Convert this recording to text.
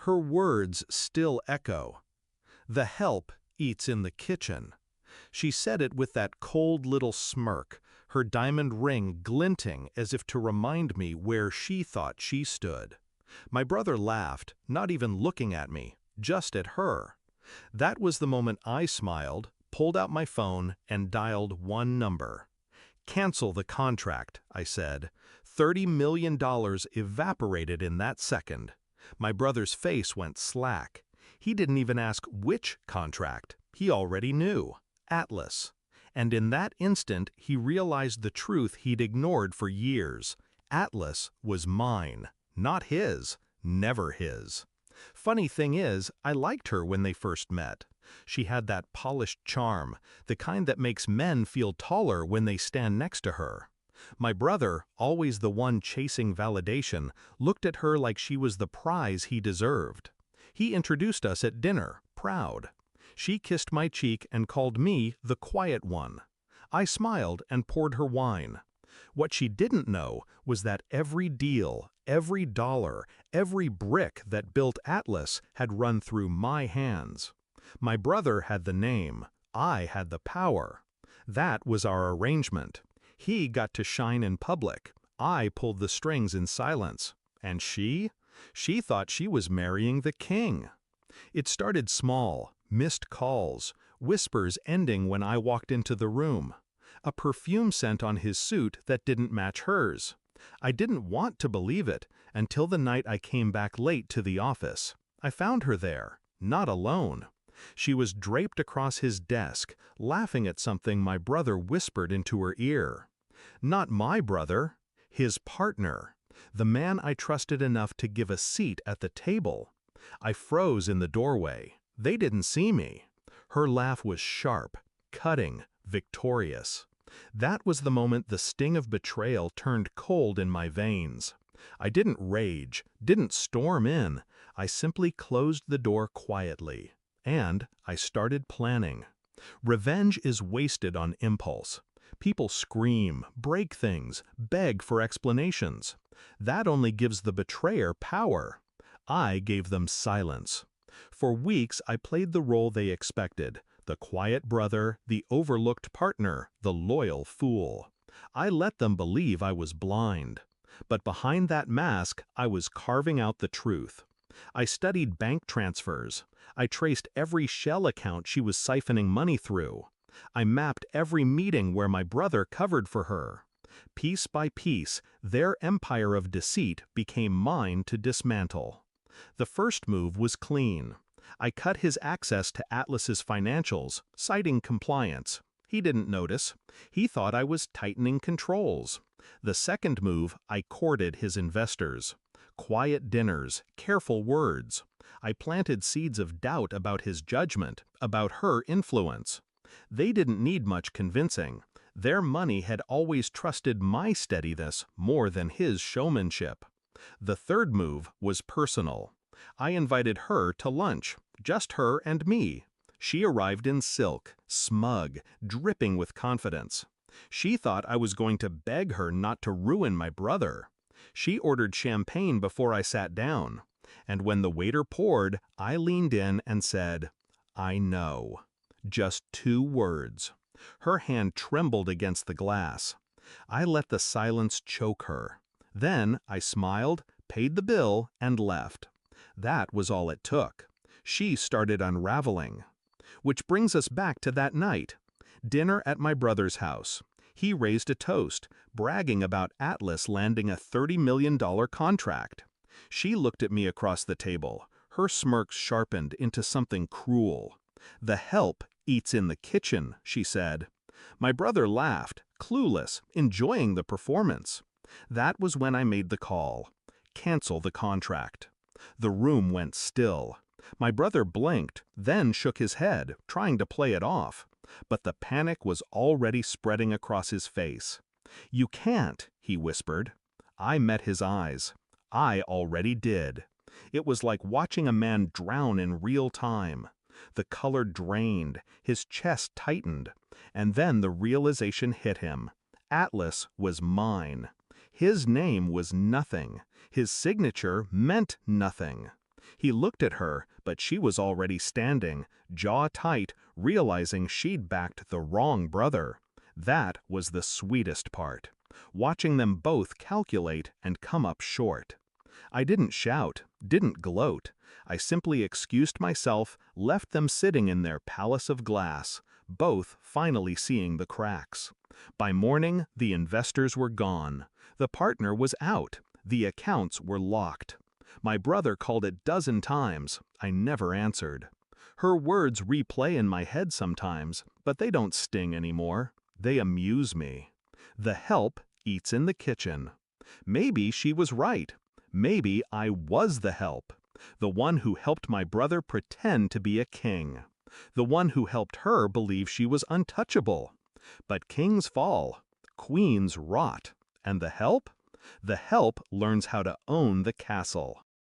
Her words still echo. The help eats in the kitchen. She said it with that cold little smirk, her diamond ring glinting as if to remind me where she thought she stood. My brother laughed, not even looking at me, just at her. That was the moment I smiled, pulled out my phone, and dialed one number. "Cancel the contract," I said. $30 million evaporated in that second. My brother's face went slack. He didn't even ask which contract. He already knew. Atlas. And in that instant, he realized the truth he'd ignored for years. Atlas was mine, not his, never his. Funny thing is, I liked her when they first met. She had that polished charm, the kind that makes men feel taller when they stand next to her. My brother, always the one chasing validation, looked at her like she was the prize he deserved. He introduced us at dinner, proud. She kissed my cheek and called me the quiet one. I smiled and poured her wine. What she didn't know was that every deal, every dollar, every brick that built Atlas had run through my hands. My brother had the name, I had the power. That was our arrangement. He got to shine in public. I pulled the strings in silence. And she? She thought she was marrying the king. It started small, missed calls, whispers ending when I walked into the room. A perfume scent on his suit that didn't match hers. I didn't want to believe it until the night I came back late to the office. I found her there, not alone. She was draped across his desk, laughing at something my brother whispered into her ear. Not my brother, his partner, the man I trusted enough to give a seat at the table. I froze in the doorway. They didn't see me. Her laugh was sharp, cutting, victorious. That was the moment the sting of betrayal turned cold in my veins. I didn't rage, didn't storm in. I simply closed the door quietly. And I started planning. Revenge is wasted on impulse. People scream, break things, beg for explanations. That only gives the betrayer power. I gave them silence. For weeks I played the role they expected, the quiet brother, the overlooked partner, the loyal fool. I let them believe I was blind. But behind that mask, I was carving out the truth. I studied bank transfers. I traced every shell account she was siphoning money through. I mapped every meeting where my brother covered for her. Piece by piece, their empire of deceit became mine to dismantle. The first move was clean. I cut his access to Atlas's financials, citing compliance. He didn't notice. He thought I was tightening controls. The second move, I courted his investors. Quiet dinners, careful words. I planted seeds of doubt about his judgment, about her influence. They didn't need much convincing. Their money had always trusted my steadiness more than his showmanship. The third move was personal. I invited her to lunch, just her and me. She arrived in silk, smug, dripping with confidence. She thought I was going to beg her not to ruin my brother. She ordered champagne before I sat down. And when the waiter poured, I leaned in and said, "I know." Just 2 words. Her hand trembled against the glass. I let the silence choke her. Then I smiled, paid the bill, and left. That was all it took. She started unraveling. Which brings us back to that night. Dinner at my brother's house. He raised a toast, bragging about Atlas landing a $30 million contract. She looked at me across the table. Her smirk sharpened into something cruel. "The help eats in the kitchen," she said. My brother laughed, clueless, enjoying the performance. That was when I made the call. Cancel the contract. The room went still. My brother blinked, then shook his head, trying to play it off. But the panic was already spreading across his face. "You can't," he whispered. I met his eyes. I already did. It was like watching a man drown in real time. The color drained, his chest tightened, and then the realization hit him. Atlas was mine. His name was nothing. His signature meant nothing. He looked at her, but she was already standing, jaw tight, realizing she'd backed the wrong brother. That was the sweetest part, watching them both calculate and come up short. I didn't shout, didn't gloat. I simply excused myself, left them sitting in their palace of glass, both finally seeing the cracks. By morning, the investors were gone. The partner was out. The accounts were locked. My brother called a dozen times. I never answered. Her words replay in my head sometimes, but they don't sting anymore. They amuse me. The help eats in the kitchen. Maybe she was right. Maybe I was the help. The one who helped my brother pretend to be a king. The one who helped her believe she was untouchable. But kings fall. Queens rot. And the help? The help learns how to own the castle.